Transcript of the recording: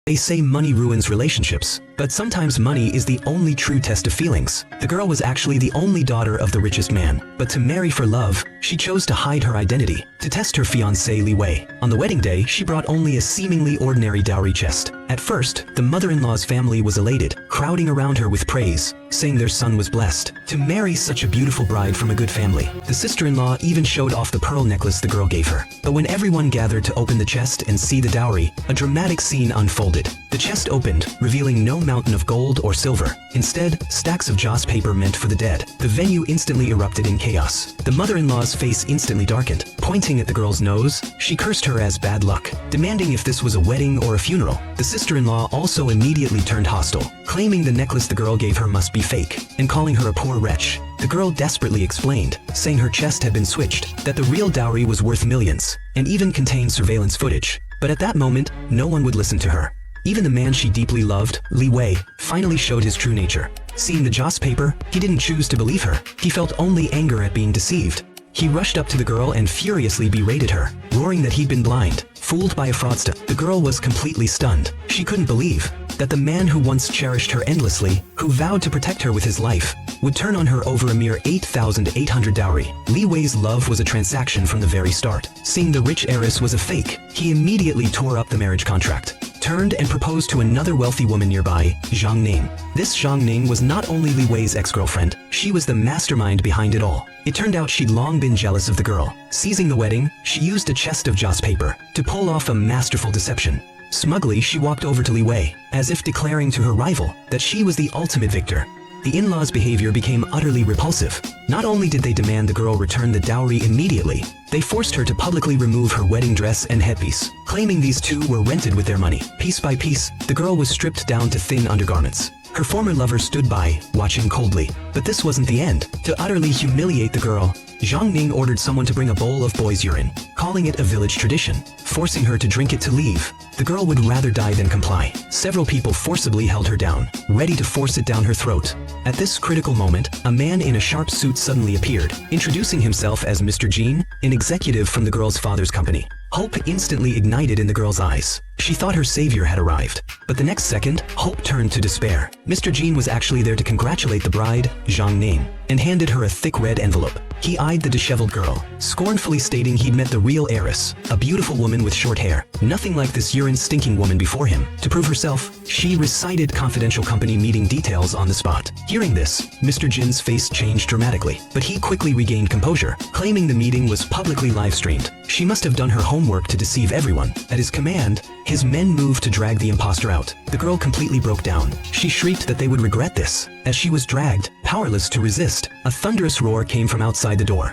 They say money ruins relationships, but sometimes money is the only true test of feelings. The girl was actually the only daughter of the richest man, but to marry for love, she chose to hide her identity, to test her fiancé Li Wei. On the wedding day, she brought only a seemingly ordinary dowry chest. At first, the mother-in-law's family was elated, crowding around her with praise, saying their son was blessed to marry such a beautiful bride from a good family. The sister-in-law even showed off the pearl necklace the girl gave her. But when everyone gathered to open the chest and see the dowry, a dramatic scene unfolded. The chest opened, revealing no mountain of gold or silver. Instead, stacks of joss paper meant for the dead. The venue instantly erupted in chaos. The mother-in-law's face instantly darkened. Pointing at the girl's nose, she cursed her as bad luck, demanding if this was a wedding or a funeral. The sister-in-law also immediately turned hostile, claiming the necklace the girl gave her must be fake, and calling her a poor wretch. The girl desperately explained, saying her chest had been switched, that the real dowry was worth millions, and even contained surveillance footage. But at that moment, no one would listen to her. Even the man she deeply loved, Li Wei, finally showed his true nature. Seeing the joss paper, he didn't choose to believe her. He felt only anger at being deceived. He rushed up to the girl and furiously berated her, roaring that he'd been blind, fooled by a fraudster. The girl was completely stunned. She couldn't believe that the man who once cherished her endlessly, who vowed to protect her with his life, would turn on her over a mere 8,800 dowry. Li Wei's love was a transaction from the very start. Seeing the rich heiress was a fake, he immediately tore up the marriage contract, turned and proposed to another wealthy woman nearby, Zhang Ning. This Zhang Ning was not only Li Wei's ex-girlfriend, she was the mastermind behind it all. It turned out she'd long been jealous of the girl. Seizing the wedding, she used a chest of joss paper to pull off a masterful deception. Smugly, she walked over to Li Wei, as if declaring to her rival that she was the ultimate victor. The in-laws' behavior became utterly repulsive. Not only did they demand the girl return the dowry immediately, they forced her to publicly remove her wedding dress and headpiece, claiming these two were rented with their money. Piece by piece, the girl was stripped down to thin undergarments. Her former lover stood by, watching coldly. But this wasn't the end. To utterly humiliate the girl, Zhang Ning ordered someone to bring a bowl of boy's urine, calling it a village tradition, forcing her to drink it to leave. The girl would rather die than comply. Several people forcibly held her down, ready to force it down her throat. At this critical moment, a man in a sharp suit suddenly appeared, introducing himself as Mr. Jin, an executive from the girl's father's company. Hope instantly ignited in the girl's eyes. She thought her savior had arrived. But the next second, hope turned to despair. Mr. Jin was actually there to congratulate the bride, Zhang Ning, and handed her a thick red envelope. He eyed the disheveled girl, scornfully stating he'd met the real heiress, a beautiful woman with short hair, nothing like this urine-stinking woman before him. To prove herself, she recited confidential company meeting details on the spot. Hearing this, Mr. Jin's face changed dramatically, but he quickly regained composure, claiming the meeting was publicly live-streamed. She must have done her homework to deceive everyone. At his command, his men moved to drag the imposter out. The girl completely broke down. She shrieked that they would regret this. As she was dragged, powerless to resist, a thunderous roar came from outside the door.